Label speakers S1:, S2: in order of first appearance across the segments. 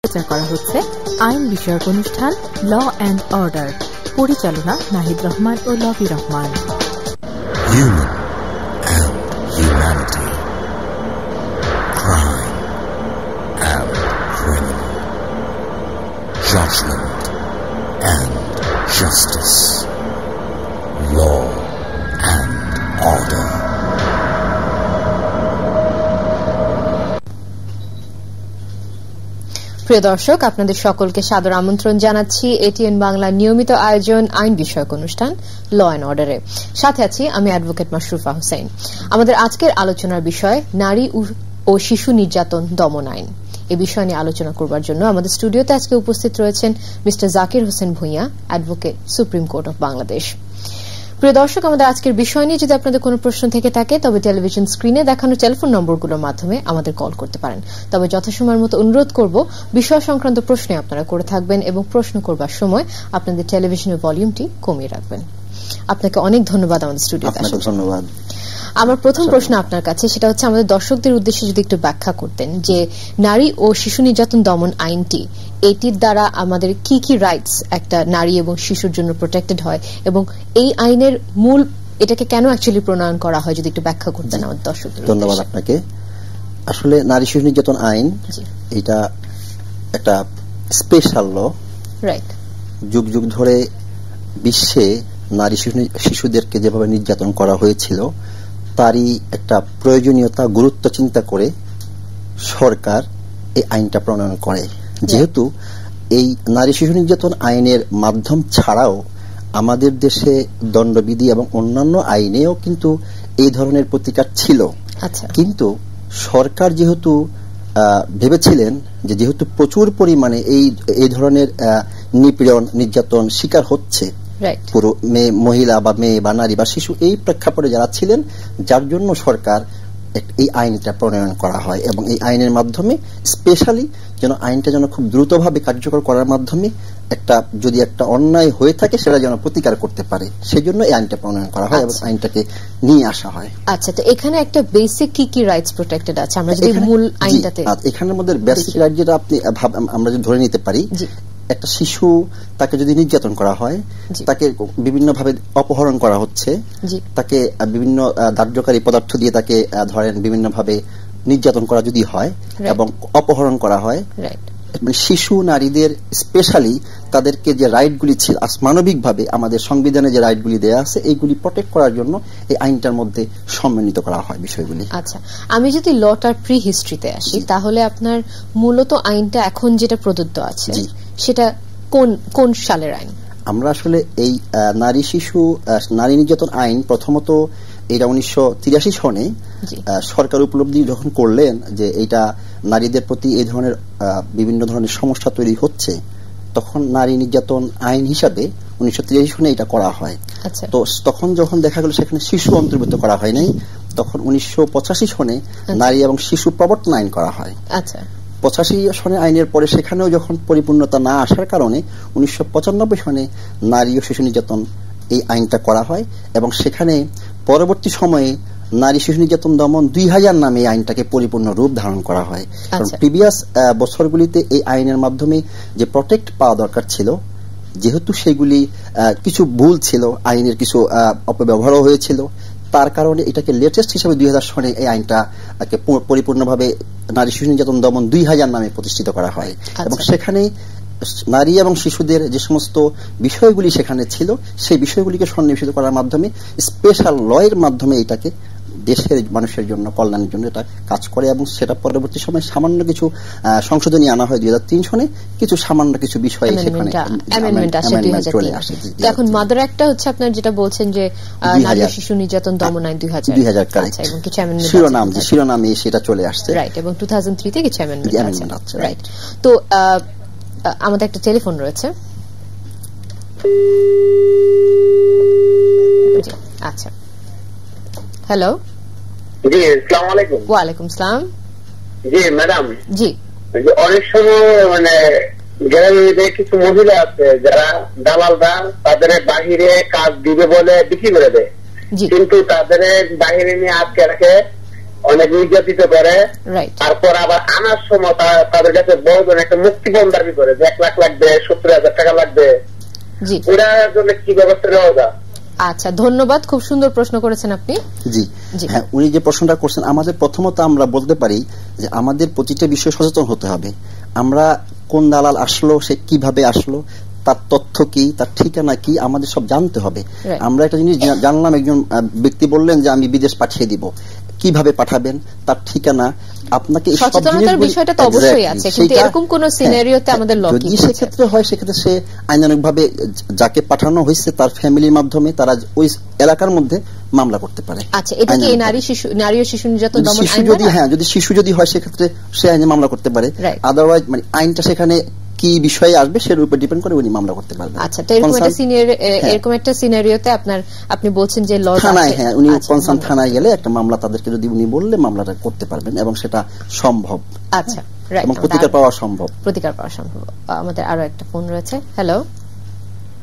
S1: সম্প্রচার করা হচ্ছে আইন বিষয়ক অনুষ্ঠান ল অ্যান্ড অর্ডার। পরিচালনা নাহিদ রহমান ও Lobi Rahman.
S2: Human and humanity. Crime and criminal. Judgment and justice. Law and order.
S3: প্রিয় দর্শক, আপনাদের সকলকে সাদর আমন্ত্রণ জানাচ্ছি এটিএন বাংলা নিয়মিত আয়োজন আইন বিষয়ক অনুষ্ঠান ল অ্যান্ড অর্ডারে। সাথে আছি আমি অ্যাডভোকেট মাশরুফা হোসেন। আমাদের আজকের আলোচনার বিষয় নারী ও শিশু নির্যাতন দমন আইন। এ বিষয় নিয়ে আলোচনা করবার জন্য আমাদের স্টুডিওতে আজকে উপস্থিত রয়েছেন mister Zakir Hossain Bhuiyan, advocate, supreme court of Bangladesh. প্রিয় দর্শক, আমাদের আজকের বিষয় নিয়ে যদি আপনাদের কোনো প্রশ্ন থেকে থাকে তবে টেলিভিশন স্ক্রিনে দেখানো টেলিফোন নম্বরগুলোর মাধ্যমে আমাদের কল করতে পারেন। তবে যথাসময়ের মতো অনুরোধ করব বিষয় সংক্রান্ত প্রশ্নে আপনারা করে থাকবেন এবং প্রশ্ন করবার সময় আপনাদের টেলিভিশনের ভলিউমটি কমিয়ে রাখবেন। আপনাকে অনেক ধন্যবাদ আমাদের স্টুডিওতে আসার জন্য। ধন্যবাদ। আমার প্রথম প্রশ্ন আপনার কাছে, সেটা হচ্ছে আমাদের দর্শকদের উদ্দেশ্যে যদি একটু ব্যাখ্যা করতেন যে নারী ও শিশু নির্যাতন দমন আইনটি, এটির দ্বারা আমাদের কি কি রাইটস একটা নারী এবং শিশুর জন্য প্রোটেক্টেড হয় এবং এই আইনের মূল এটাকে কেন অ্যাকচুয়ালি প্রণয়ন করা হয়, যদি একটু ব্যাখ্যা করতেন আমাদের দর্শকদের।
S4: ধন্যবাদ আপনাকে। আসলে নারী শিশু নির্যাতন আইন এটা একটা স্পেশাল ল। রাইট। যুগ যুগ ধরে বিশ্বে নারী শিশুদেরকে যেভাবে নির্যাতন করা হয়েছিল তারই একটা প্রয়োজনীয়তা, গুরুত্ব চিন্তা করে সরকার এই আইনটা প্রণয়ন করে। যেহেতু এই নারী শিশু নির্যাতন আইনের মাধ্যম ছাড়াও আমাদের দেশে দণ্ডবিধি এবং অন্যান্য আইনেও কিন্তু এই ধরনের প্রতিকার ছিল। কিন্তু সরকার যেহেতু ভেবেছিলেন যে যেহেতু প্রচুর পরিমাণে এই ধরনের নিপীড়ন নির্যাতন শিকার হচ্ছে পুরো মহিলা বা মেয়ে বা নারী বা শিশু, এই প্রেক্ষাপটে যারা ছিলেন, যার জন্য সরকার এই আইনটা প্রণয়ন করা হয় এবং এই আইনের মাধ্যমে স্পেশালি যেন আইনটা যেন খুব দ্রুতভাবে কার্যকর করার মাধ্যমে যদি একটা অন্যায় হয়ে থাকে সেটা যেন প্রতিকার করতে পারে, সেই জন্য এই আইনটা প্রণয়ন করা হয় এবং আইনটাকে নিয়ে আসা হয়।
S3: আচ্ছা, তো এখানে একটা বেসিক কি কি রাইটস প্রোটেক্টেড আছে আমরা যদি মূল আইনটাতে?
S4: এখানের মধ্যে বেসিক রাইট যেটা আমরা যদি ধরে নিতে পারি, একটা শিশু তাকে যদি নির্যাতন করা হয়, তাকে বিভিন্ন ভাবে অপহরণ করা হচ্ছে, তাকে বিভিন্ন দাহ্যকারী পদার্থ দিয়ে তাকে ধরেন বিভিন্ন ভাবে নির্যাতন করা যদি হয় এবং অপহরণ করা হয়, শিশু নারীদের স্পেশালি তাদেরকে যে রাইটগুলি ছিল মানবিকভাবে আমাদের সংবিধানে যে রাইটগুলি দেওয়া আছে এইগুলি প্রোটেক্ট করার জন্য এই আইনটার মধ্যে সম্মিলিত করা হয় বিষয়গুলি।
S3: আচ্ছা, আমি যদি লটার প্রি হিস্ট্রিতে আসি তাহলে আপনার মূলত আইনটা এখন যেটা প্রদত্ত আছে সেটা কোন সালের আইন?
S4: আমরা আসলে এই নারী নির্যাতন আইন প্রথমত এটা 1983 সনে সরকার উপলব্ধি যখন করলেন যে এটা নারীদের প্রতি এই ধরনের বিভিন্ন ধরনের সমস্যা তৈরি হচ্ছে, তখন নারী নির্যাতন আইন হিসাবে 1983 সনে এটা করা হয়। তো তখন যখন দেখা গেল সেখানে শিশু অন্তর্ভুক্ত করা হয় নাই, তখন 1985 সনে নারী এবং শিশু প্রবর্তন আইন করা হয়। 85 সনের আইনের পরে সেখানেও যখন পরিপূর্ণতা না আসার কারণে 1995 সনে নারী ও শিশু নির্যাতন এই আইনটা করা হয় এবং সেখানে পরবর্তী সময়ে নারী শিশু নির্যাতন দমন 2000 নামে এই আইনটাকে পরিপূর্ণ রূপ ধারণ করা হয়। কারণ প্রিভিয়াস বছরগুলিতে এই আইনের মাধ্যমে যে প্রোটেক্ট পাওয়া দরকার ছিল, যেহেতু সেগুলি কিছু ভুল ছিল, আইনের কিছু অপব্যবহারও হয়েছিল, তার কারণে এটাকে লেটেস্ট হিসেবে 2000 সনে এই আইনটাকে পরিপূর্ণভাবে নারী শিশু নির্যাতন দমন 2000 নামে প্রতিষ্ঠিত করা হয় এবং সেখানে নারী এবং শিশুদের যে সমস্ত বিষয়গুলি সেখানে ছিল সেই বিষয়গুলিকে সন্নিবেশিত করার মাধ্যমে স্পেশাল লয়ের মাধ্যমে এটাকে দেশের মানুষের জন্য কল্যাণের জন্য এটা কাজ করে এবং সেটা পরবর্তী সময় সামান্য কিছু সংশোধনী আনা হয় 2003 সনে, কিছু সামান্য কিছু বিষয় সেখানে চলে আসে।
S3: এখন মাদার একটা হচ্ছে আপনার যেটা বলছেন যে নারী শিশু নির্যাতন দমন আইন 2000 এবং কিছু
S4: শিরোনামে সেটা চলে আসছে,
S3: রাইট, এবং 2003 তে কিছু অ্যামেন্ডমেন্ট আছে, রাইট। তো আমাদের একটা টেলিফোন রয়েছে। আচ্ছা, হ্যালো।
S5: জি, আসসালামু আলাইকুম।
S3: ওয়া আলাইকুম সালাম।
S5: জি ম্যাডাম।
S3: জি,
S5: অনেক সময় গ্রামে কিছু মহিলা আছে যারা দালালরা তাদের বাহিরে কাজ দিবে বলে বিক্রি করে দেয়, কিন্তু তাদের বাহিরে নিয়ে আটকে রাখে অনেক নির্যাতিত করে, তারপর আবার আনার সময় তাদের কাছে বড়জন একটা মুক্তিপণ দাবি করে যে 1 লাখ লাগবে, 70,000 টাকা লাগবে, ওটার জন্য কি ব্যবস্থা নেওয়া যায়?
S3: আচ্ছা, ধন্যবাদ, খুব সুন্দর প্রশ্ন করেছেন আপনি।
S4: জি হ্যাঁ, উনি যে প্রশ্নটা করছেন, আমাদের প্রথমত আমরা বলতে পারি যে আমাদের প্রতিটা বিষয়ে সচেতন হতে হবে। আমরা কোন দালাল আসলো, সে কিভাবে আসলো, তার তথ্য কি, তার ঠিকানা কি, আমাদের সব জানতে হবে। আমরা একটা জিনিস জানলাম, একজন ব্যক্তি বললেন যে আমি বিদেশ পাঠিয়ে দিব, কিভাবে পাঠাবেন, তার ঠিকানা, আপনাকে
S3: সচেতনতার বিষয়টা তো অবশ্যই আছে, কিন্তু এরকম কোন সিনারিওতে আমাদের লকিং
S4: যদি সেক্ষেত্রে হয়, সেক্ষেত্রে সে আইনানুগভাবে যাকে পাঠানো হয়েছে তার ফ্যামিলির মাধ্যমে তারা ওই এলাকার মধ্যে মামলা করতে পারে।
S3: আচ্ছা, এটা কি নারী ও শিশু নির্যাতন দমন আইন?
S4: যদি শিশু যদি হয় সেক্ষেত্রে সে আইনে মামলা করতে পারে। আদারওয়াইজ মানে আইনটা সেখানে কি বিষয়ে আসবে সের উপর ডিপেন্ড করে উনি মামলা করতে পারবেন।
S3: আচ্ছা, তো এরকম একটা সিনারিওতে আপনি বলছেন যে
S4: থানায়, হ্যাঁ, উনি কনসার্ন থানায় গেলে একটা মামলা তাদেরকে যদি উনি বললে মামলাটা করতে পারবেন এবং সেটা সম্ভব।
S3: আচ্ছা,
S4: এবং প্রতিকার পাওয়া সম্ভব।
S3: আমাদের আরো একটা ফোন রয়েছে। হ্যালো,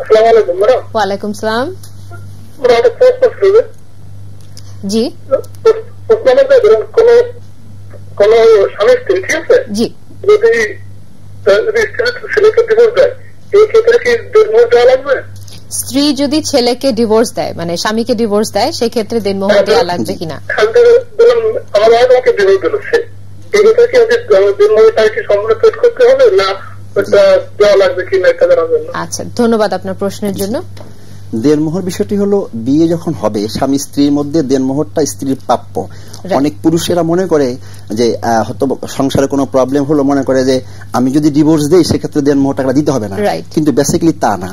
S5: আসসালামু আলাইকুম।
S3: ওয়ালাইকুম সালাম। জি,
S5: কোন স্বামী স্ত্রী, ঠিক আছে,
S3: জি,
S5: যদি ছেলেকে ডিভোর্স দেয়, এই ক্ষেত্রে কি দেনমোহর দেওয়া লাগবে?
S3: স্ত্রী যদি ছেলেকে ডিভোর্স দেয়, মানে স্বামীকে ডিভোর্স দেয়, সেই ক্ষেত্রে দেনমোহর দেওয়া লাগবে কিনা? আচ্ছা, ধন্যবাদ আপনার প্রশ্নের জন্য।
S4: দেনমোহর বিষয়টি হলো, বিয়ে যখন হবে স্বামী স্ত্রীর মধ্যে দেনমোহরটা স্ত্রীর প্রাপ্য। অনেক পুরুষেরা মনে করে যে হয়তো সংসারে কোনো প্রবলেম হলো, মনে করে যে আমি যদি ডিভোর্স দেই সেক্ষেত্রে দেনমোহর টাকাটা দিতে হবে না, কিন্তু বেসিক্যালি তা না।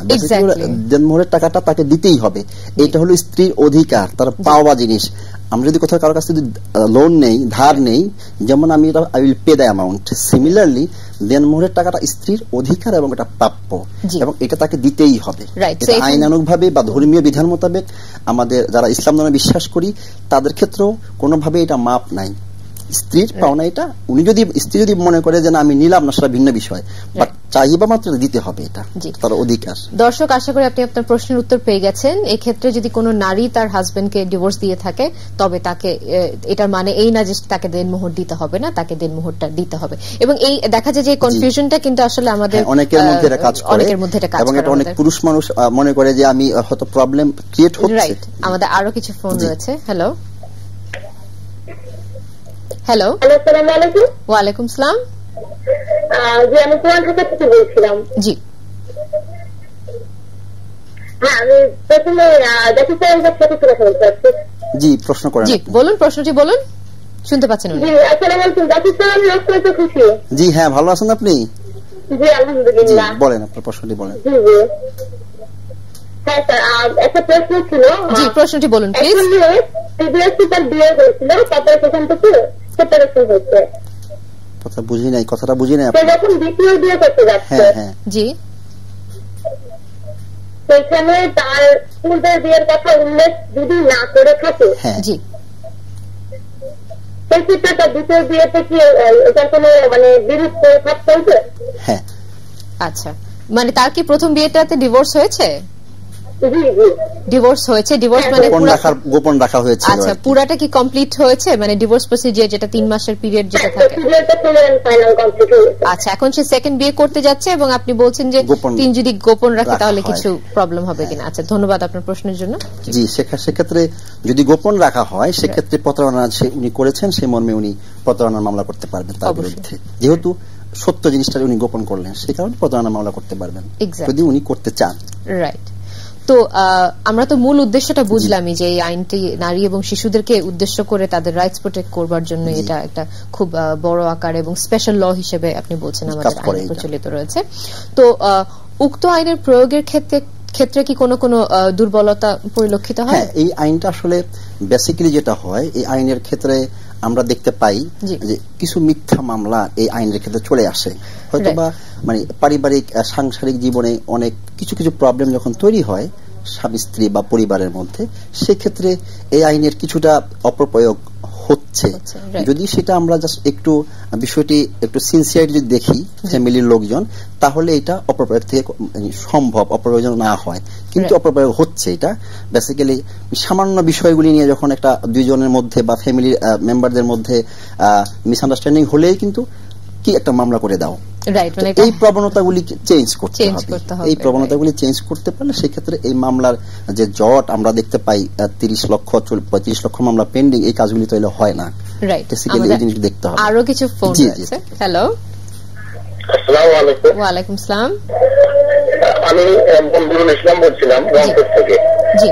S4: দেনমোহরের টাকাটা তাকে দিতেই হবে। এটা হলো স্ত্রীর অধিকার, তার পাওয়া জিনিস। আমরা যদি কোথাও কারোর কাছে যদি লোন নেই, ধার নেই, যেমন আমি I will pay the amount, similarly দেনমোহরের টাকাটা স্ত্রীর অধিকার এবং এটা প্রাপ্য এবং এটা তাকে দিতেই হবে। আইনানুগভাবে বা ধর্মীয় বিধান মোতাবেক আমাদের যারা ইসলাম ধর্মে বিশ্বাস করি তাদের ক্ষেত্রেও কোনোভাবে এটা মাপ নাই। স্ত্রীর পাওনা এটা, উনি যদি স্ত্রী যদি মনে করে যে না আমি নিলাম না, সেটা ভিন্ন বিষয়, বাট চাহিদা মাত্র দিতে হবে, এটা তার অধিকার।
S3: দর্শক, আশা করি আপনি আপনার প্রশ্নের উত্তর পেয়ে গেছেন। এই ক্ষেত্রে যদি কোনো নারী তার হাজবেন্ডকে ডিভোর্স দিয়ে থাকে, তবে তাকে, এটার মানে এই না যে তাকে দেনমোহর দিতে হবে না, তাকে দেনমোহরটা দিতে হবে। এবং এই দেখা যায় যে কনফিউশনটা কিন্তু আসলে আমাদের
S4: অনেকের মধ্যে এটা কাজ করে, এবং এটা অনেক পুরুষ মানুষ মনে করে যে আমি হয়তো প্রবলেম ক্রিয়েট হচ্ছে।
S3: আমাদের আরো কিছু ফোন রয়েছে। হ্যালো, হ্যালো,
S6: আসসালামু আলাইকুম।
S3: ওয়ালাইকুম সালাম।
S6: জি, আমি কুয়াকাটা থেকে বলছিলাম।
S3: জি,
S6: হ্যাঁ, আমি প্রথমে
S4: জি প্রশ্ন করেন।
S3: জি বলুন, প্রশ্নটি বলুন, শুনতে পাচ্ছেন উনি?
S6: জি, আসসালামু আলাইকুম। আমি খুশি।
S4: জি হ্যাঁ, ভালো আছেন আপনি?
S6: জি, আলহামদুলিল্লাহ।
S4: বলেন, আপনার প্রশ্নটি বলেন।
S6: জি জি, হ্যাঁ স্যার, একটা প্রশ্ন ছিল।
S3: জি, প্রশ্নটি বলুন প্লিজ।
S6: তার বিয়ে হয়েছিল, তারপরে সেখান থেকে সেপারেশন হয়েছে।
S4: কথাটা বুঝি নাই।
S6: যখন দ্বিতীয় বিয়ে করতে যাচ্ছে,
S3: জি,
S6: সেখানে তার পূর্বের বিয়ের কথা উল্লেখ যদি না করে থাকে,
S3: জি,
S6: সেই ক্ষেত্রে তার দ্বিতীয় বিয়েতে কি এটার কোনো মানে বিরোধ করে থাকতে হবে?
S4: হ্যাঁ।
S3: আচ্ছা, মানে তার কি প্রথম বিয়েটাতে ডিভোর্স হয়েছে?
S6: জি জি,
S3: ডিভোর্স হয়েছে। ডিভোর্স মানে
S4: গোপন রাখা হয়েছে।
S3: আচ্ছা, পুরাটা কি কমপ্লিট হয়েছে? মানে ডিভোর্স প্রসিজার যেটা 3 মাসের পিরিয়ড যেটা থাকে। আচ্ছা, এখন সে সেকেন্ড বিয়ে করতে যাচ্ছে এবং আপনি বলছেন যে তিন যদি গোপন রাখে তাহলে কিছু প্রবলেম হবে কিনা। আচ্ছা, ধন্যবাদ আপনার প্রশ্নের জন্য।
S4: জি, সেক্ষেত্রে যদি গোপন রাখা হয় সেক্ষেত্রে প্রতারণা উনি করেছেন, সেই মর্মে উনি প্রতারণার মামলা করতে পারবেন তার বিরুদ্ধে। যেহেতু সত্য জিনিসটা উনি গোপন করলেন, সেই কারণে প্রতারণা মামলা করতে পারবেন যদি উনি করতে চান।
S3: রাইট। তো আমরা তো মূল উদ্দেশ্যটা বুঝলামই যে এই আইনটি নারী এবং শিশুদেরকে উদ্দেশ্য করে তাদের রাইটস প্রোটেক্ট করবার জন্য এটা একটা খুব বড় আকার এবং স্পেশাল ল হিসেবে আপনি বলছেন আমাদের আইনে প্রচলিত রয়েছে। তো উক্ত আইনের প্রয়োগের ক্ষেত্রে কি কোনো দুর্বলতা পরিলক্ষিত হয়?
S4: এই আইনটা আসলে বেসিক্যালি যেটা হয়, এই আইনের ক্ষেত্রে আমরা দেখতে পাই যে কিছু মিথ্যা মামলা এই আইনের ক্ষেত্রে চলে আসে। হয়তোবা মানে পারিবারিক সাংসারিক জীবনে অনেক কিছু প্রবলেম যখন তৈরি হয় স্বামী স্ত্রী বা পরিবারের মধ্যে, সেক্ষেত্রে এই আইনের কিছুটা অপপ্রয়োগ হচ্ছে, যদি সেটা আমরা জাস্ট একটু বিষয়টি একটু সিনসিয়ারলি যদি দেখি ফ্যামিলির লোকজন, তাহলে এটা অপপ্রয়োগ থেকে সম্ভব, অপপ্রয়োজন না হয়। কিন্তু অপপ্রয়োগ হচ্ছে। এটা বেসিক্যালি সামান্য বিষয়গুলি নিয়ে যখন একটা দুইজনের মধ্যে বা ফ্যামিলির মেম্বারদের মধ্যে মিসআন্ডারস্ট্যান্ডিং হলেই কিন্তু কি একটা মামলা করে দাও। এই প্রবণতাগুলি চেঞ্জ করতে হবে। এই প্রবণতাগুলি চেঞ্জ করতে পারলে সেক্ষেত্রে এই মামলার যে জট আমরা দেখতে পাই 30 লক্ষ 35 লক্ষ মামলা পেন্ডিং, এই কাজগুলি তো হয় না। বেসিক্যালি এই জিনিসটা দেখতে হবে।
S3: আরো কিছু ফোন আছে। হ্যালো,
S5: আসসালামু আলাইকুম।
S3: ওয়া আলাইকুম সালাম।
S5: আমি মনজুরুল ইসলাম বলছিলাম রংপুর থেকে।
S3: জি,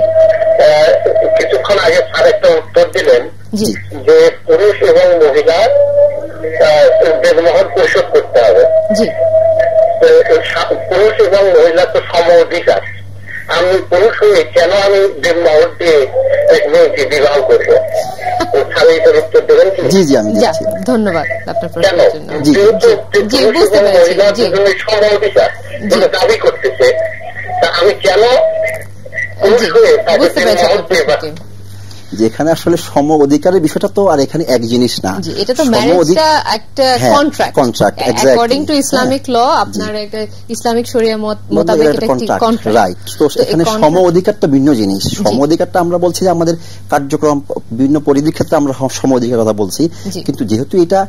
S5: কিছুক্ষণ আগে স্যার একটা উত্তর দিলেন যে পুরুষ এবং মহিলা দেনমোহর পরিশোধ করতে হবে।
S3: জি,
S5: পুরুষ এবং মহিলা তো সম অধিকার। আমি পুরুষ হয়ে কেন আমি দেনমোহর দিয়ে এক মেয়েকে বিবাহ করবো? স্যার এইটার উত্তর দেবেন কি?
S4: জি জি, আমি দিচ্ছি।
S3: ধন্যবাদ আপনার প্রশ্নের জন্য।
S5: পুরুষ এবং মহিলা দুজনের সম অধিকার দাবি করতেছে, তা আমি কেন পুরুষ হয়ে তাকে দেনমোহর দিয়ে
S4: যেখানে আসলে সম অধিকারের বিষয়টা তো আর এখানে এক জিনিস না।
S3: এটা তো ম্যারেজটা একটা contract according to Islamic law, আপনার একটা ইসলামিক শরিয়া মোতাবেক এটা একটি কন্ট্রাক্ট, রাইট।
S4: তো এখানে সম অধিকারটা ভিন্ন জিনিস। সম অধিকারটা আমরা বলছি যে আমাদের কার্যক্রম বিভিন্ন পরিধির ক্ষেত্রে আমরা সম অধিকারের কথা বলছি, কিন্তু যেহেতু এটা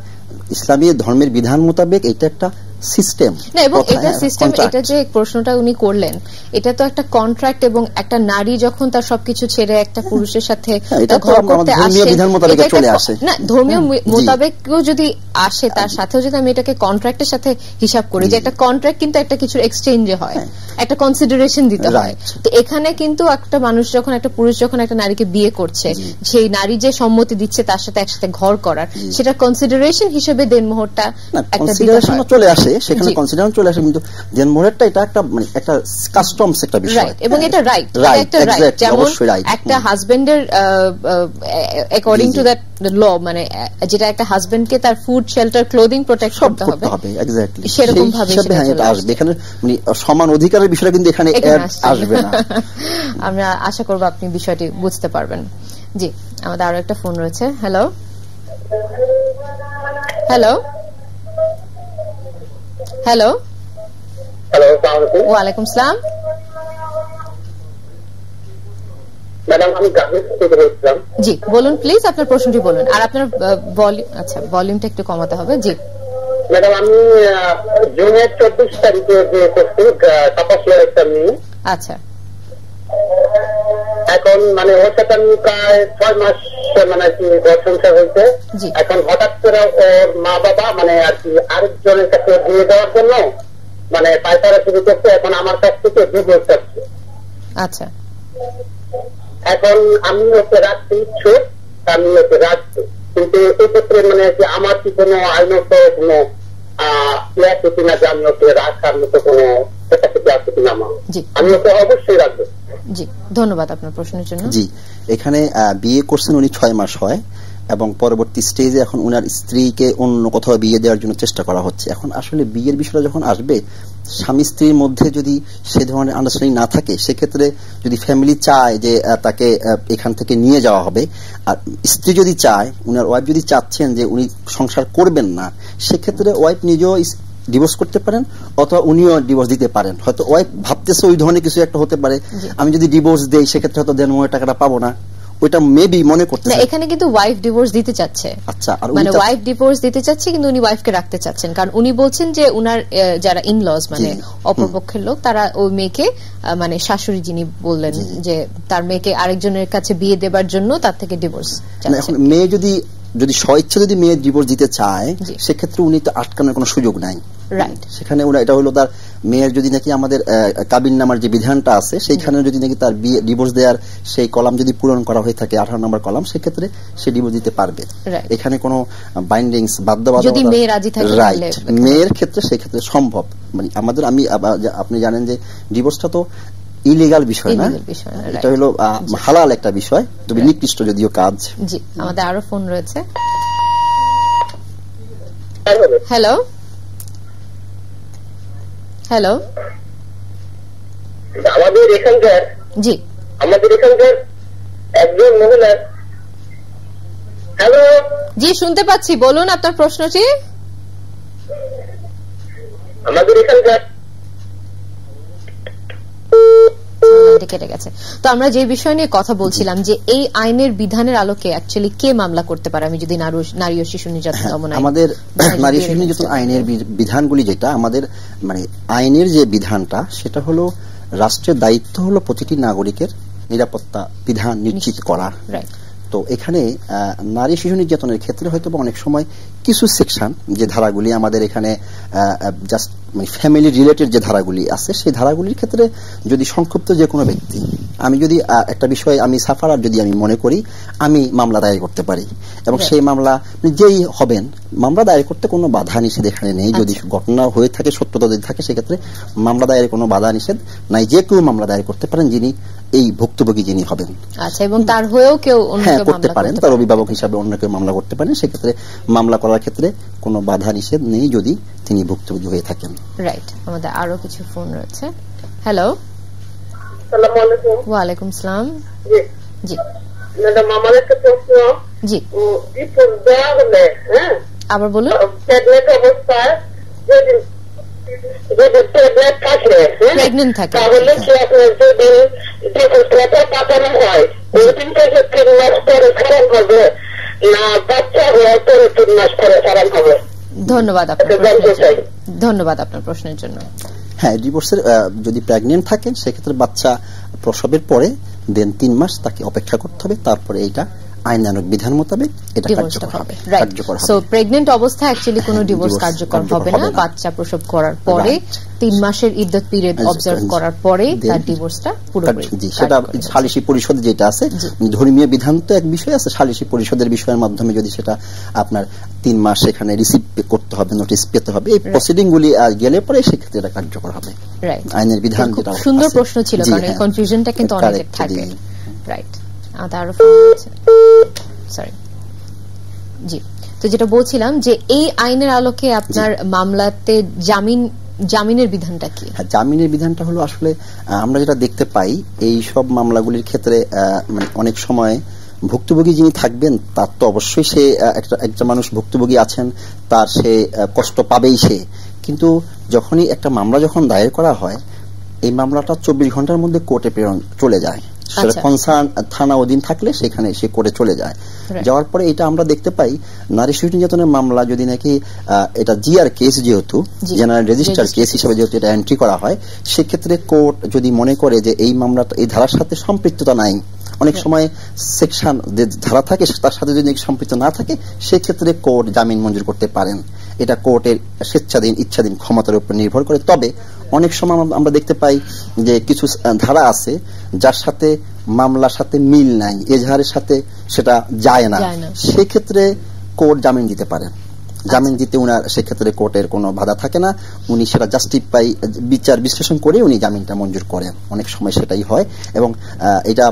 S4: ইসলামী ধর্মের বিধান মোতাবেক এটা একটা সিস্টেম
S3: না, এবং এটা সিস্টেম, এটা যে প্রশ্নটা উনি করলেন এটা তো একটা কন্ট্রাক্ট, এবং একটা নারী যখন তার সবকিছু ছেড়ে একটা পুরুষের সাথে ঘর করতে আসে, না ধর্মীয় মোতাবেকও যদি আসে, তার সাথেও যদি আমি এটাকে কন্ট্রাক্টের সাথে হিসাব করি, যে একটা কন্ট্রাক্ট কিন্তু একটা কিছুর এক্সচেঞ্জে হয়, একটা কনসিডারেশন দিতে হয়। তো এখানে কিন্তু একটা মানুষ যখন, একটা পুরুষ যখন একটা নারীকে বিয়ে করছে, সেই নারী যে সম্মতি দিচ্ছে তার সাথে একসাথে ঘর করার, সেটা কনসিডারেশন হিসেবে দেনমোহরটা একটা
S4: চলে আসে, সেখানে কনসিডারেশন চলে আসে। কিন্তু দেনমোহরটা এটা একটা মানে একটা কাস্টমস একটা বিষয়,
S3: এবং এটা রাইট, একটা রাইট। যেমন একটা হাজবেন্ডের অ্যাকর্ডিং টু দ্যাট ল, মানে যেটা একটা হাজবেন্ডকে তার ফুড, শেল্টার, ক্লোদিং প্রোটেক্ট করতে হবে,
S4: এক্স্যাক্টলি
S3: সেরকম ভাবে
S4: এটা আসবে। এখানে মানে সমান অধিকারের বিষয়টা কিন্তু এখানে আসবে না।
S3: আমরা আশা করব আপনি বিষয়টি বুঝতে পারবেন। জি, আমাদের আরো একটা ফোন রয়েছে। হ্যালো, হ্যালো, হ্যালো, ওয়ালাইকুম সালাম।
S5: ম্যাডাম, আমি
S3: জি, বলুন প্লিজ, আপনার প্রশ্নটি বলুন। আর আপনার ভলিউমটা একটু কমাতে হবে। জি
S5: ম্যাডাম, আমি জুনের 24 তারিখে বিয়ে করছি, তাপসের একটা মেয়ে।
S3: আচ্ছা,
S5: এখন মানে ওর সাথে আমি প্রায় 6 মাস মানে আর কি ঘর সংসার হয়েছে। এখন হঠাৎ করে ওর মা বাবা মানে আর কি আরেকজনের কাছে বিয়ে দেওয়ার জন্য মানে পায়তারা শুরু করছে। এখন আমার কাছ থেকে ডিভোর্স চাচ্ছে।
S3: আচ্ছা,
S5: এখন আমি ওকে রাখতে ইচ্ছুক, আমি ওকে রাখছি, কিন্তু এক্ষেত্রে মানে আমার কি কোনো আইনত কোনো আছে কিনা যে আমি ওকে রাখার মতো কোনো ক্যাপাসিটি আছে কিনা আমার, আমি ওকে অবশ্যই রাখবো।
S3: জি, ধন্যবাদ আপনার প্রশ্নের জন্য।
S4: জি, এখানে বিয়ে করছেন উনি 6 মাস হয়, এবং পরবর্তী স্টেজে এখন উনার স্ত্রীকে অন্য কোথাও বিয়ে দেওয়ার জন্য চেষ্টা করা হচ্ছে। এখন আসলে বিয়ের বিষয়টা যখন আসবে, স্বামী স্ত্রীর মধ্যে যদি সে ধরনের আন্ডারস্ট্যান্ডিং না থাকে, সেক্ষেত্রে যদি ফ্যামিলি চায় যে তাকে এখান থেকে নিয়ে যাওয়া হবে, আর স্ত্রী যদি চায়, উনার ওয়াইফ যদি চাচ্ছেন যে উনি সংসার করবেন না, সেক্ষেত্রে ওয়াইফ নিজেও ডিভোর্স করতে পারেন, অথবা উনিও ডিভোর্স দিতে পারেন। হয়তো ওয়াইফ ভাবতেছে ওই ধরনের কিছু একটা হতে পারে, আমি যদি ডিভোর্স দেই সেক্ষেত্রে হয়তো দেনমোহরের টাকাটা পাবো না, ওইটা মেবি মনে করতে।
S3: এখানে কিন্তু ওয়াইফ ডিভোর্স দিতে চাচ্ছে।
S4: আচ্ছা,
S3: মানে ওয়াইফ ডিভোর্স দিতে চাচ্ছে, কিন্তু উনি ওয়াইফকে রাখতে চাচ্ছেন, কারণ উনি বলছেন যে উনার যারা ইনলস মানে অপরপক্ষের লোক, তারা ওই মেয়েকে মানে শাশুড়ি যিনি বললেন যে তার মেয়েকে আরেকজনের কাছে বিয়ে দেবার জন্য তার থেকে ডিভোর্স চাচ্ছে।
S4: এখন মেয়ে যদি স্বইচ্ছা যদি মেয়ে ডিভোর্স দিতে চায়, সেক্ষেত্রে উনি তো আটকানোর কোনো সুযোগ নাই।
S3: রাইট,
S4: সেখানে এটা হলো তার মেয়ের যদি নাকি আমাদের কাবিননামার যে বিধানটা আছে, সেইখানে যদি নাকি তার বিয়ে ডিভোর্স দেওয়ার সেই কলাম যদি পূরণ করা হয়ে থাকে, 18 নম্বর কলাম, সেক্ষেত্রে সে ডিভোর্স দিতে পারবে। এখানে কোনো বাইন্ডিংস বাধ্যবাধকতা, রাইট, মেয়ের ক্ষেত্রে সেই ক্ষেত্রে সম্ভব। মানে আপনি জানেন যে ডিভোর্সটা তো ইলিগাল বিষয় না, এটা হলো হালাল একটা বিষয়, তবে নিকৃষ্ট যদিও কাজ।
S3: জি, আমাদের আরো ফোন রয়েছে। হ্যালো, হ্যালো,
S5: আমাদের এখানকার একজন মহিলার
S6: হ্যালো,
S3: জি শুনতে পাচ্ছি, বলুন আপনার প্রশ্নটি।
S6: আমাদের এখানকার
S3: কেটে গেছে। তো আমরা যে বিষয় নিয়ে কথা বলছিলাম যে এই আইনের বিধানের আলোকে অ্যাকচুয়ালি কে মামলা করতে পারে, আমি যদি নারী ও শিশু নির্যাতন দমন আইন,
S4: আমাদের নারী শিশু নির্যাতন আইনের বিধানগুলি যেটা আমাদের মানে আইনের যে বিধানটা সেটা হলো রাষ্ট্রের দায়িত্ব হলো প্রতিটি নাগরিকের নিরাপত্তা বিধান নিশ্চিত করা। তো এখানে নারী শিশু নির্যাতনের ক্ষেত্রে হয়তো অনেক সময় কিছু সেকশন যে ধারাগুলি আমাদের এখানে জাস্ট মানে ফ্যামিলি রিলেটেড যে ধারাগুলি আছে সেই ধারাগুলির ক্ষেত্রে যদি সংক্ষিপ্ত যে কোনো ব্যক্তি, আমি যদি একটা বিষয় আমি সাফারার যদি আমি মনে করি আমি মামলা দায়ের করতে পারি এবং সেই মামলা যেই হবেন মামলা দায়ের করতে কোনো বাধা নিষেধ এখানে নেই। যদি ঘটনা হয়ে থাকে সত্যতা যদি থাকে সেক্ষেত্রে মামলা দায়ের কোনো বাধা নিষেধ নাই, যে কেউ মামলা দায়ের করতে পারেন যিনি এই ভুক্তভোগী যিনি হবেন।
S3: আচ্ছা, এবং তার হয়েও কেউ
S4: করতে পারেন, তার অভিভাবক হিসাবে অন্য কেউ মামলা করতে পারেন, সেক্ষেত্রে মামলা করার ক্ষেত্রে কোনো বাধা নিষেধ নেই যদি তিনি ভুক্তভোগী হয়ে থাকেন।
S3: রাইট, আমাদের আরো কিছু ফোন রয়েছে। হ্যালো,
S6: আসসালামু আলাইকুম।
S3: ওয়ালাইকুম আসসালাম। জি
S6: ম্যাডাম, আমার একটা প্রশ্ন।
S3: জি
S6: দেওয়া হলে, হ্যাঁ
S3: আবার বলুন।
S6: প্রেগনেন্ট অবস্থায় যদি
S3: প্রেগনেন্ট থাকে
S6: তাহলে কি আপনার যদি পাঠানো হয় ওই 3 মাস পরে ছাড়ান হবে না বাচ্চা হওয়ার পরে 3 মাস পরে ছাড়ান হবে?
S3: ধন্যবাদ আপনার প্রশ্নের জন্য।
S4: হ্যাঁ, ডিভোর্সের যদি প্রেগনেন্ট থাকেন সেক্ষেত্রে বাচ্চা প্রসবের পরে দেন 3 মাস তাকে অপেক্ষা করতে হবে, তারপরে এইটা আইনানুগ বিধান মোতাবেক এটা কার্যকর হবে।
S3: সো প্রেগনেন্ট অবস্থায় অ্যাকচুয়ালি কোনো ডিভোর্স কার্যকর হবে না, বাচ্চা প্রসব করার পরে 3 মাসের ইদ্যত পিরিয়ড অবজার্ভ করার পরে তার ডিভোর্সটা পুরোপুরি।
S4: সেটা সালিসি পরিষদ যেটা আছে, ধর্মীয় বিধান তো এক বিষয় আছে, সালিসি পরিষদের বিষয়ের মাধ্যমে যদি সেটা আপনার 3 মাস সেখানে রিসিভ করতে হবে, নোটিশ পেতে হবে, এই প্রসিডিং গুলি গেলে পরে সেক্ষেত্রে এটা কার্যকর হবে। আইনের বিধান যেটা।
S3: সুন্দর প্রশ্ন ছিল, কারণ এই কনফিউশনটা কিন্তু অনেক থাকে। Right, sorry. জি, তো যেটা বলছিলাম যে এই আইনের আলোকে আপনার মামলাতে জামিনের বিধানটা কি?
S4: জামিনের বিধানটা হলো আসলে আমরা যেটা দেখতে পাই এই সব মামলাগুলির ক্ষেত্রে মানে অনেক সময় ভুক্তভোগী যিনি থাকবেন তার তো অবশ্যই সে একটা মানুষ ভুক্তভোগী আছেন, তার সে কষ্ট পাবেই সে, কিন্তু যখনই একটা মামলা যখন দায়ের করা হয় এই মামলাটা 24 ঘন্টার মধ্যে কোর্টে প্রেরণ চলে যায়। সেটা কনসার্ন থানা অধীন থাকলে সেখানে সে কোর্টে চলে যায়। যাওয়ার পরে এটা আমরা দেখতে পাই নারী শিশু নির্যাতনের মামলা যদি নাকি এটা জিআর কেস, যেহেতু জেনারেল রেজিস্টার কেস হিসেবে যেহেতু এটা এন্ট্রি করা হয়, সেক্ষেত্রে কোর্ট যদি মনে করে যে এই মামলাটা এই ধারার সাথে সম্পৃক্ততা নাই, অনেক সময় সেকশন যে ধারা থাকে তার সাথে যদি সম্পৃক্ত না থাকে সেক্ষেত্রে কোর্ট জামিন মঞ্জুর করতে পারেন। এটা কোর্টের স্বেচ্ছাধীন ইচ্ছাধীন ক্ষমতার উপর নির্ভর করে। তবে অনেক সময় আমরা দেখতে পাই যে কিছু ধারা আছে যার সাথে মামলার সাথে মিল নাই, এজাহারের সাথে সেটা যায় না, সেক্ষেত্রে কোর্ট জামিন দিতে পারেন। জামিন দিতে উনার সেক্ষেত্রে কোর্টের কোনো বাধা থাকে না, উনি সেটা জাস্টিফাই বিচার বিশ্লেষণ করে উনি জামিনটা মঞ্জুর করেন। অনেক সময় সেটাই হয় এবং এটা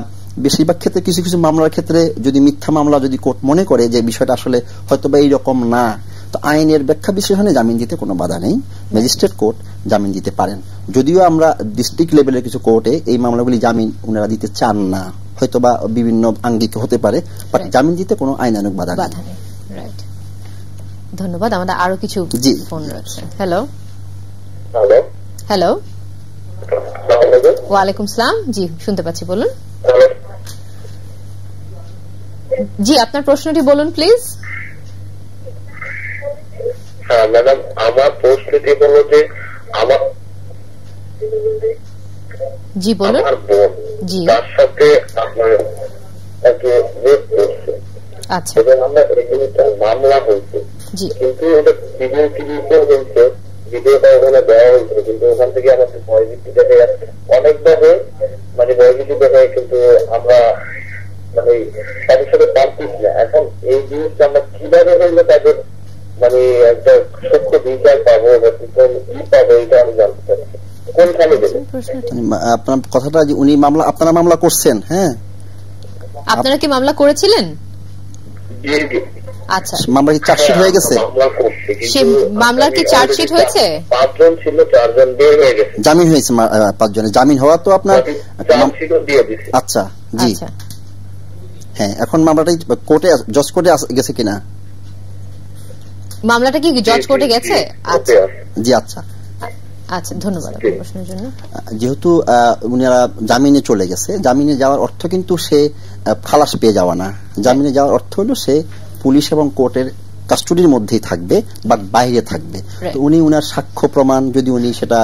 S4: বেশিরভাগ ক্ষেত্রে কিছু কিছু মামলার ক্ষেত্রে যদি মিথ্যা মামলা যদি কোর্ট মনে করে যে বিষয়টা আসলে হয়তোবা এইরকম না, তো আইনের ব্যাখ্যা বিশ্লেষণে জামিন দিতে কোনো বাধা নেই, ম্যাজিস্ট্রেট কোর্ট জামিন দিতে পারেন। যদিও আমরা ডিস্ট্রিক্ট লেভেলের কিছু কোর্টে এই মামলাগুলি জামিন উনারা দিতে চান না, হয়তোবা বিভিন্ন আঙ্গিক হতে পারে, বাট জামিন দিতে কোনো আইনানুগ বাধা নেই।
S3: ধন্যবাদ। আমাদের আরো কিছু ফোন রয়েছে। হ্যালো, ওয়ালাইকুম সালাম। জি শুনতে পাচ্ছি, বলুন। জি আপনার প্রশ্নটি বলুন প্লিজ।
S5: হ্যাঁ ম্যাডাম, আমার প্রশ্নটি হলো যে আমার
S3: জি বলুন।
S5: আমার বোন তার সাথে আপনার রেপ করছে।
S3: আচ্ছা,
S5: এবং আমরা একটা মামলা হয়েছে, কিন্তু ওটা ভিডিও টিভিতে হয়েছে, ভিডিওটা ওখানে দেওয়া হয়েছে, কিন্তু ওখান থেকে আমাদের ভয়ভীতি দেখা যাচ্ছে অনেকভাবে, মানে ভয়ভীতি দেখায়, কিন্তু আমরা মানে তাদের সাথে পারতিস না। এখন এই জিনিসটা আমরা কিভাবে হইলে তাদের মানে একটা সূক্ষ্ম বিচার পাবো বা কি পাবো এটা আমি জানতে চাচ্ছি, কোনখানে দেবেন?
S4: আপনার কথাটা যে উনি মামলা, আপনারা মামলা করছেন? হ্যাঁ,
S3: আপনারা কি মামলা করেছিলেন?
S4: আচ্ছা, মামলা কি চার্জশিট হয়ে গেছে?
S3: সে মামলার কি চার্জশিট হয়েছে?
S5: 5 জন ছিল, 4 জন বের হয়ে গেছে,
S4: জামিন হয়েছে 5 জনের। জামিন হওয়া তো আপনার
S5: চার্জশিটও দিয়ে দিয়েছে।
S4: আচ্ছা, জি হ্যাঁ, এখন মামলাটা কোর্টে জজ কোর্টে গেছে কিনা?
S3: মামলাটা কি জজ কোর্টে গেছে? আচ্ছা
S4: জি, আচ্ছা
S3: আচ্ছা, ধন্যবাদ আপনার প্রশ্নের জন্য।
S4: যেহেতু উনারা জামিনে চলে গেছে, জামিনে যাওয়ার অর্থ কিন্তু সে খালাস পেয়ে যাওয়া না। জামিনে যাওয়ার অর্থ হলো সে পুলিশ এবং কোর্টের কাস্টডির মধ্যেই থাকবে বা বাইরে থাকবে। তো উনি উনার সাক্ষ্য প্রমাণ যদি উনি সেটা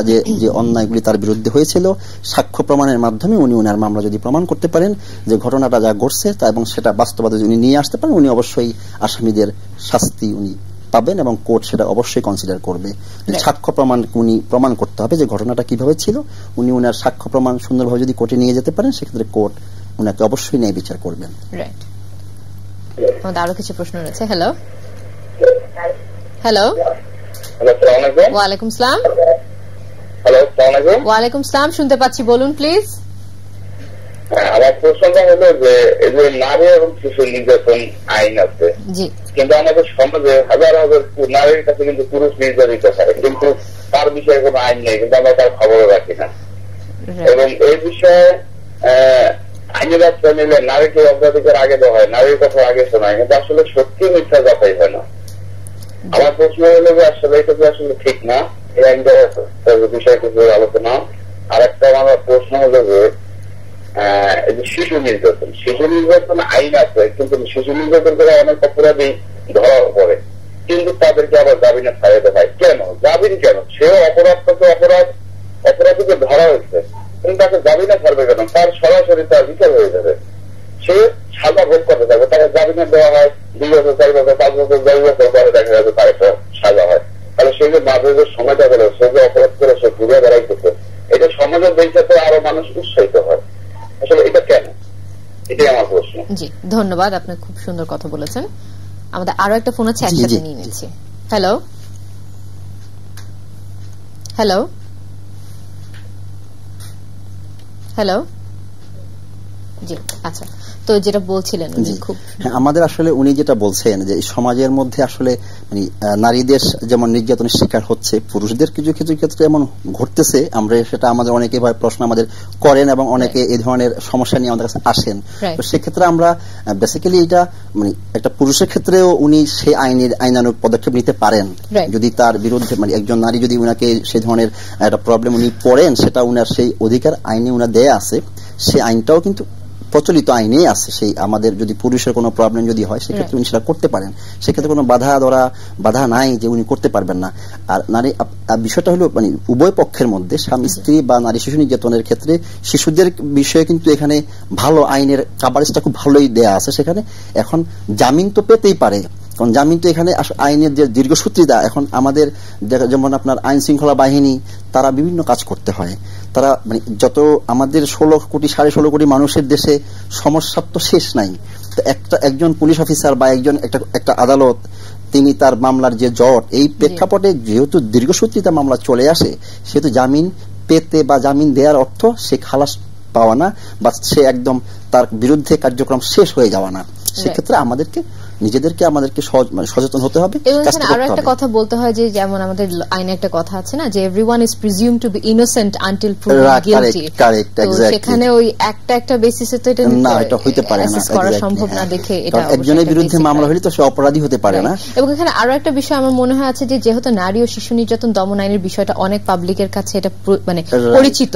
S4: যে অন্যায়গুলি তার বিরুদ্ধে হয়েছিল, সাক্ষ্য প্রমাণের মাধ্যমে উনি উনার মামলা যদি প্রমাণ করতে পারেন যে ঘটনাটা যা ঘটছে তা, এবং সেটা বাস্তবতা যদি উনি নিয়ে আসতে পারেন, উনি অবশ্যই আসামিদের শাস্তি উনি পাবেন এবং কোর্ট সেটা অবশ্যই কনসিডার করবে। সাক্ষ্য প্রমাণ উনি প্রমাণ করতে হবে যে ঘটনাটা কিভাবে ছিল। উনি উনার সাক্ষ্য প্রমাণ সুন্দরভাবে যদি কোর্টে নিয়ে যেতে পারেন, সেক্ষেত্রে কোর্ট উনাকে অবশ্যই ন্যায় বিচার করবেন।
S3: রাইট। আমাদের আরো কিছু প্রশ্ন রয়েছে। হ্যালো হ্যালো ওয়ালাইকুম আসসালাম। ওয়ালাইকুম আসসালাম, শুনতে পাচ্ছি, বলুন প্লিজ।
S5: আমার প্রশ্নটা হলো যে এই যে নারী এবং শিশু নির্যাতন আইন আছে, কিন্তু আমাদের সমাজে হাজার হাজার নারীর কাছে কিন্তু পুরুষ নির্যাতিত হয়, কিন্তু তার বিষয়ে কোনো আইন নেই, কিন্তু আমরা তার খবরও রাখি না। এবং এই বিষয়ে আইনের রাস্তা নিলে নারীকে অগ্রাধিকার আগে দেওয়া হয়, নারীর কথা আগে শোনায়, কিন্তু আসলে সত্যি মিথ্যা যাচাই হয় না। আমার প্রশ্ন হলো যে আসলে এটা আসলে ঠিক না, এই আইনটা বিষয়ে কিছু আলোচনা। আর একটা আমার প্রশ্ন হলো যে শিশু নির্যাতন আইন আছে, কিন্তু শিশু নির্যাতন করে অনেক অপরাধী ধরা পড়ে, কিন্তু তাদেরকে আবার জামিনে ছাড়াতে হয়। কেন জামিন? কেন সেও অপরাধীকে ধরা হয়েছে, কিন্তু তাকে জামিনে ছাড়বে কেন? তার সরাসরি তার বিচার হয়ে যাবে, সে সাজা ভোগ করতে থাকবে। তাকে জামিনে দেওয়া হয় 2 বছর, 4 বছর, 5 বছর, 10 বছর পরে দেখা যাবে তার একটা সাজা হয়। তাহলে সে যে মাঝে যে সময়টা গেল, সে যে অপরাধ করে সে ঘুরে বেড়াইতেছে, এটা সমাজের বেঁচেতে আরো মানুষ উৎসাহিত হয়। আসলে এটা কেন? এটাই আমার প্রশ্ন।
S3: জি, ধন্যবাদ, আপনি খুব সুন্দর কথা বলেছেন। আমাদের আরো একটা ফোন আছে, একসাথে নিয়ে নিচ্ছি। হ্যালো হ্যালো হ্যালো জি, আচ্ছা, তো যেটা বলছিলেন খুব
S4: আমাদের আসলে উনি যেটা বলছেন যে সমাজের মধ্যে আসলে মানে নারীদের যেমন নির্যাতনের শিকার হচ্ছে, পুরুষদের কিছু কিছু ক্ষেত্রে এমন ঘটতেছে, আমরা সেটা আমাদের অনেকে প্রশ্ন আমাদের করেন এবং অনেকে এই ধরনের সমস্যা নিয়ে আমাদের কাছে আসেন। তো সেক্ষেত্রে আমরা বেসিক্যালি এটা মানে একটা পুরুষের ক্ষেত্রেও উনি সেই আইনানুগ পদক্ষেপ নিতে পারেন যদি তার বিরুদ্ধে মানে একজন নারী যদি উনাকে সেই ধরনের একটা প্রবলেম উনি পড়েন, সেটা উনার সেই অধিকার আইনে উনার দেয়া আছে। সেই আইনটাও কিন্তু প্রচলিত আইনে আছে। সেই আমাদের যদি পুরুষের কোনো প্রবলেম যদি হয়, সেক্ষেত্রে উনি সেটা করতে পারেন। সেক্ষেত্রে কোনো বাধা নাই যে উনি করতে পারবেন না। আর নারী বিষয়টা হলো মানে উভয় পক্ষের মধ্যে, স্বামী স্ত্রী বা নারী শিশু নির্যাতনের ক্ষেত্রে শিশুদের বিষয়ে কিন্তু এখানে ভালো আইনের কাভারেজটা খুব ভালোই দেয়া আছে। সেখানে এখন জামিন তো পেতেই পারে, কারণ জামিন তো এখানে আইনের যে দীর্ঘসূত্রিতা, এখন আমাদের যেমন আপনার আইন শৃঙ্খলা বাহিনী তারা বিভিন্ন কাজ করতে হয়। তারা মানে যত আমাদের 16 কোটি 16.5 কোটি মানুষের দেশে সমস্যার তো শেষ নাই। তো একজন পুলিশ অফিসার বা একটা আদালত, তিনি তার মামলার যে জট, এই প্রেক্ষাপটে যেহেতু দীর্ঘসূত্রিতা মামলা চলে আসে, সেহেতু জামিন পেতে বা জামিন দেওয়ার অর্থ সে খালাস পাওয়া না বা সে একদম তার বিরুদ্ধে কার্যক্রম শেষ হয়ে যাওয়া না। সেক্ষেত্রে আমাদেরকে সচেতন হতে হবে।
S3: এবং এখানে আরো একটা কথা বলতে হয় যে যেমন আমাদের আইনে একটা কথা আছে না যে everyone is presumed to be innocent until proved guilty. সেখানে ওই একটা বেসিসে তো এটা হইতে পারে না, করা সম্ভব না দেখে এটা
S4: একজনের বিরুদ্ধে মামলা হলে তো সে অপরাধী হতে পারে না।
S3: এবং এখানে আরো একটা বিষয় আমার মনে হয় আছে যে যেহেতু নারী ও শিশু নির্যাতন দমন আইনের বিষয়টা অনেক পাবলিকের কাছে এটা মানে পরিচিত,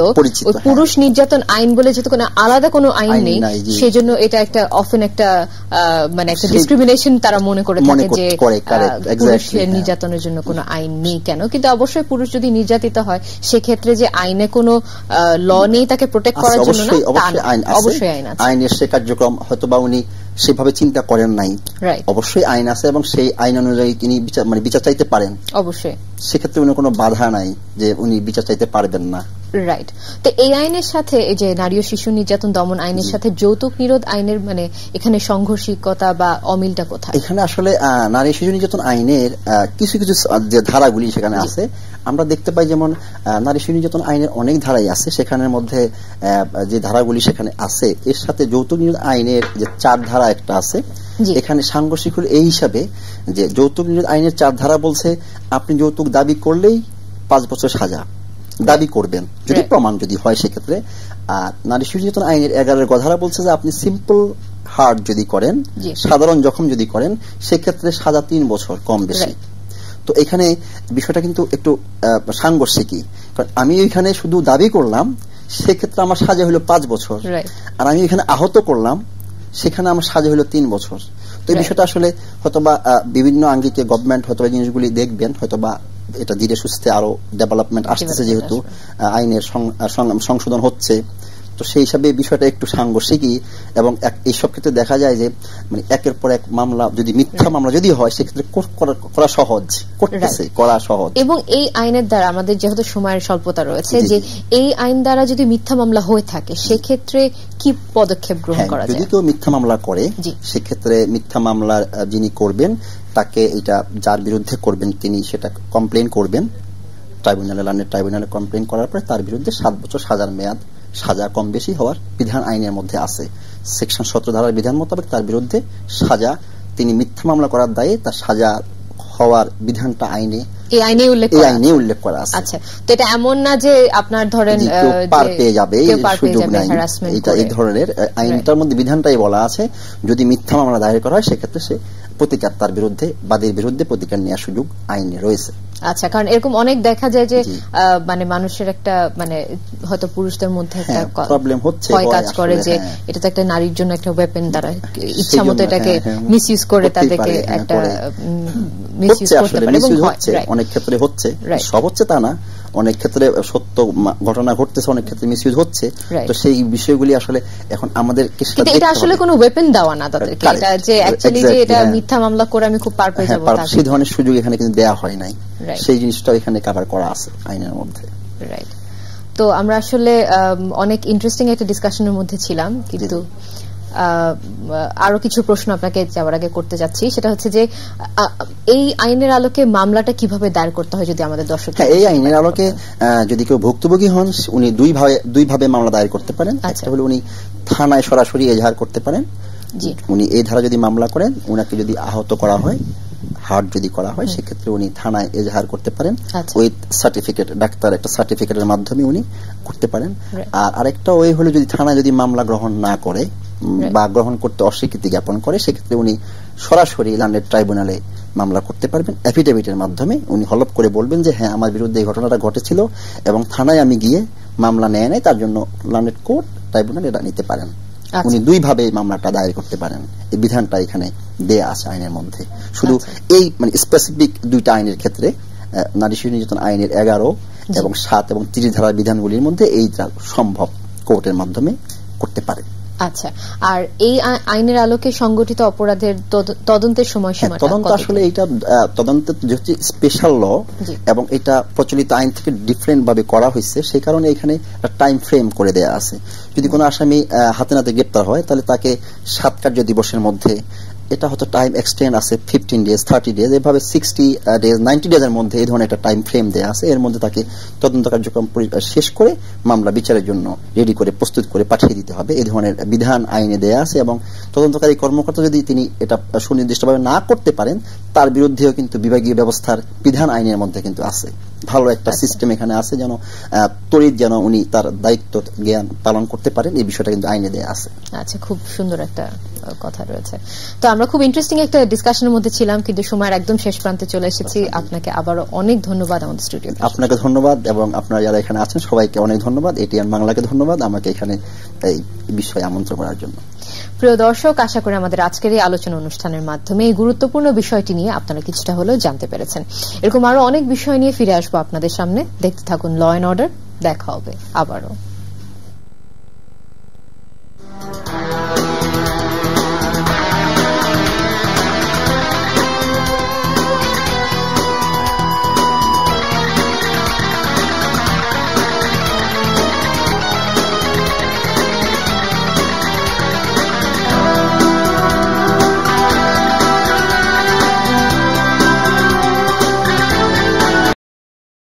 S3: ওই পুরুষ নির্যাতন আইন বলে যেহেতু কোনো আলাদা কোনো আইন নেই, সেজন্য এটা একটা অফেন একটা মানে একটা ডিসক্রিমিনেশন তারা মনে করে থাকে যে পুরুষের নির্যাতনের জন্য কোনো আইন নেই কেন। কিন্তু অবশ্যই পুরুষ যদি নির্যাতিত হয়, সেক্ষেত্রে যে আইনে কোনো ল নেই তাকে প্রোটেক্ট করার জন্য, অবশ্যই আইন আছে।
S4: আইনের সে কার্যক্রম হয়তো বা উনি সেভাবে চিন্তা করেন নাই, অবশ্যই আইন আছে এবং সেই আইন অনুযায়ী তিনি বিচার চাইতে পারেন।
S3: অবশ্যই
S4: সেক্ষেত্রে উনি কোনো বাধা নাই যে উনি বিচার চাইতে পারবেন না।
S3: রাইট। তো এই আইনের সাথে এই যে নারী ও শিশু নির্যাতন দমন আইনের সাথে যৌতুক নিরোধ আইনের মানে এখানে সংঘর্ষিকতা বা অমিলটা কোথায়?
S4: এখানে আসলে নারী শিশু নির্যাতন আইনের কিছু কিছু যে ধারাগুলি সেখানে আছে, আমরা দেখতে পাই যেমন নারী শিশু নির্যাতন আইনের অনেক ধারাই আছে। সেখানের মধ্যে যে ধারাগুলি সেখানে আছে, এর সাথে যৌতুক নিরোধ আইনের যে 4 ধারা একটা আছে, এখানে সাংঘর্ষিক হল এই হিসাবে যে যৌতুক নিরোধ আইনের 4 ধারা বলছে আপনি যৌতুক দাবি করলেই 5 বছর সাজা দাবি করবেন যদি প্রমাণ যদি হয় সেক্ষেত্রে। আর নারী শিশু নির্যাতন আইনের 11 গ ধারা বলছে যে আপনি সিম্পল হার্ট যদি করেন, সাধারণ জখম যদি করেন, সেক্ষেত্রে সাজা 3 বছর কম বেশি। তো এখানে বিষয়টা কিন্তু একটু সাংঘর্ষিকই, কারণ আমি এখানে শুধু দাবি করলাম, সেক্ষেত্রে আমার সাজা হলো 5 বছর, আর আমি এখানে আহত করলাম, সেখানে আমার সাজা হলো 3 বছর। তো এই বিষয়টা আসলে হয়তোবা বিভিন্ন আঙ্গিকে গভর্নমেন্ট হয়তোবা জিনিসগুলি দেখবেন, হয়তোবা এটা ধীরে সুস্থে আরো ডেভেলপমেন্ট আসতেছে, যেহেতু আইনের সংশোধন হচ্ছে, তো সেই হিসাবে বিষয়টা একটু সাংঘর্ষিকই। এবং এইসব ক্ষেত্রে দেখা যায় যে মানে একের পর এক মামলা, যদি মিথ্যা মামলা যদি হয়, সেক্ষেত্রে করা সহজ, করতেছে করা সহজ।
S3: এবং এই আইনের দ্বারা আমাদের যেহেতু সময়ের স্বল্পতা রয়েছে, যে এই আইন দ্বারা যদি মিথ্যা মামলা হয়ে থাকে, সেক্ষেত্রে কি পদক্ষেপ গ্রহণ করা যায়?
S4: যদি কেউ মিথ্যা মামলা করে, সেক্ষেত্রে মিথ্যা মামলা যিনি করবেন, তাকে এটা যার বিরুদ্ধে করবেন তিনি সেটা কমপ্লেন করবেন ট্রাইব্যুনালে, লন্ডন ট্রাইব্যুনালে। কমপ্লেন করার পরে তার বিরুদ্ধে 7 বছর সাজার মেয়াদ, সাজা কম বেশি হওয়ার বিধান আইনের মধ্যে আছে। সেকশন 17 ধারার বিধান মোতাবেক তার বিরুদ্ধে সাজা, তিনি মিথ্যা মামলা করার দায়ে তার সাজা হওয়ার বিধানটা এই আইনে উল্লেখ করা আছে।
S3: আচ্ছা, তো এটা এমন না যে আপনার ধরেন
S4: পার পেয়ে যাবে, সুযোগ নাই, এটা এই ধরনের আইনটার মধ্যে বিধানটাই বলা আছে, যদি মিথ্যা মামলা দায়ের করা হয়, সেক্ষেত্রে সে প্রতিকার, তার বিরুদ্ধে বাদীর বিরুদ্ধে প্রতিকার নেওয়ার সুযোগ আইনে রয়েছে।
S3: আচ্ছা, কারণ এরকম অনেক দেখা যায় যে মানে মানুষের একটা মানে হয়তো পুরুষদের মধ্যে একটা
S4: প্রবলেম হচ্ছে,
S3: ভয় কাজ করে যে এটা তো একটা নারীর জন্য একটা ওয়েপেন, তারা ইচ্ছা মতো এটাকে মিসইউজ করে তাদেরকে একটা মিসইউজ করতে পারে, এবং
S4: অনেক ক্ষেত্রে হচ্ছে, সব হচ্ছে তা না, অনেক ক্ষেত্রে সত্য ঘটনা ঘটতেছে, অনেক ক্ষেত্রে মিসইউজ হচ্ছে। তো সেই বিষয়গুলি আসলে এখন আমাদের
S3: এটা আসলে কোনো ওয়েপেন দেওয়া না তাদেরকে, এটা যে অ্যাকচুয়ালি যে এটা মিথ্যা মামলা করে আমি খুব পার পেয়ে যাব,
S4: সেই ধরনের সুযোগ এখানে কিন্তু দেওয়া হয় নাই, সেই জিনিসটা এখানে কভার করা আছে আইনের মধ্যে।
S3: রাইট। তো আমরা আসলে অনেক ইন্টারেস্টিং একটা ডিসকাশনের মধ্যে ছিলাম, কিন্তু আরো কিছু প্রশ্ন আপনাকে যাওয়ার আগে করতে যাচ্ছি, সেটা হচ্ছে যে এই আইনের আলোকে মামলাটা কিভাবে দায়ের করতে হয় যদি আমাদের দর্শক।
S4: এই আইনের আলোকে যদি কেউ ভুক্তভোগী হন, উনি দুই ভাবে মামলা দায়ের করতে পারেন। একটা হলো উনি থানায় সরাসরি এজাহার করতে পারেন, উনি এই ধারা যদি মামলা করেন, উনাকে যদি আহত করা হয়, হার্ট যদি করা হয়, সেক্ষেত্রে উনি থানায় এজাহার করতে পারেন, উইথ সার্টিফিকেট, ডাক্তার একটা সার্টিফিকেটের মাধ্যমে উনি করতে পারেন। আর আরেকটা ওই হলো যদি থানায় যদি মামলা গ্রহণ না করে বা গ্রহণ করতে অস্বীকৃতি জ্ঞাপন করে, সেক্ষেত্রে উনি সরাসরি লন্ডন ট্রাইব্যুনালে মামলা করতে পারবেন। অ্যাফিডেভিটের মাধ্যমে উনি হলফ করে বলবেন যে হ্যাঁ, আমার বিরুদ্ধে এই ঘটনাটা ঘটেছিল এবং থানায় আমি গিয়ে মামলা নেয় নাই, তার জন্য লন্ডন কোর্ট ট্রাইব্যুনাল এটা নিতে পারেন। উনি দুই ভাবে মামলাটা দায়ের করতে পারেন, এই বিধানটা এখানে দেয়া আছে আইনের মধ্যে। শুধু এই মানে স্পেসিফিক দুইটা আইনের ক্ষেত্রে, নারী শিশু নির্যাতন আইনের 11 এবং 7 এবং 30 ধারার বিধানগুলির মধ্যে এইটা সম্ভব কোর্টের মাধ্যমে করতে পারে।
S3: আচ্ছা, আর এই আইনের আলোকে সংগঠিত অপরাধের তদন্তের সময়সীমা,
S4: তদন্ত আসলে এটা তদন্তের যেহেতু স্পেশাল ল এবং এটা প্রচলিত আইন থেকে ডিফারেন্ট ভাবে করা হয়েছে, সেই কারণে এখানে টাইম ফ্রেম করে দেয়া আছে। যদি কোনো আসামি হাতে নাতে গ্রেপ্তার হয়, তাহলে তাকে 7 কার্য দিবসের মধ্যে, এটা হয়তো টাইম এক্সটেন্ড আছে 15 ডেজ, 30 ডেজ, এভাবে 60 ডেজ, 90 ডেজের মধ্যে এই ধরনের একটা টাইম ফ্রেম দেওয়া আছে। এর মধ্যে তাকে তদন্ত কার্যক্রম শেষ করে মামলা বিচারের জন্য রেডি করে প্রস্তুত করে পাঠিয়ে দিতে হবে, এই ধরনের বিধান আইনে দেয়া আছে। এবং তদন্তকারী কর্মকর্তা যদি তিনি এটা সুনির্দিষ্টভাবে না করতে পারেন, তার বিরুদ্ধেও কিন্তু বিভাগীয় ব্যবস্থার বিধান আইনের মধ্যে কিন্তু আছে। ভালো একটা সিস্টেম এখানে আছে, যেন তড়িৎ যেন উনি তার দায়িত্ব জ্ঞান পালন করতে পারেন, এই বিষয়টা কিন্তু আইনে দেয়া আছে।
S3: আচ্ছা, খুব সুন্দর একটা কথা রয়েছে। তো আমরা খুব ইন্টারেস্টিং একটা ডিসকাশনের মধ্যে ছিলাম, কিন্তু সময়ের একদম শেষ প্রান্তে চলে এসেছি। আপনাকে আবারও অনেক ধন্যবাদ আমাদের স্টুডিও।
S4: আপনাকে ধন্যবাদ, এবং আপনারা যারা এখানে আছেন সবাইকে অনেক ধন্যবাদ। এটিএন বাংলাকে ধন্যবাদ আমাকে এখানে এই বিষয়ে আমন্ত্রণ করার জন্য।
S3: প্রিয় দর্শক, আশা করি আমাদের আজকের এই আলোচনা অনুষ্ঠানের মাধ্যমে এই গুরুত্বপূর্ণ বিষয়টি নিয়ে আপনারা কিছুটা হলেও জানতে পেরেছেন। এরকম আরো অনেক বিষয় নিয়ে ফিরে আসবো আপনাদের সামনে। দেখতে থাকুন ল এন্ড অর্ডার। দেখা হবে আবারও।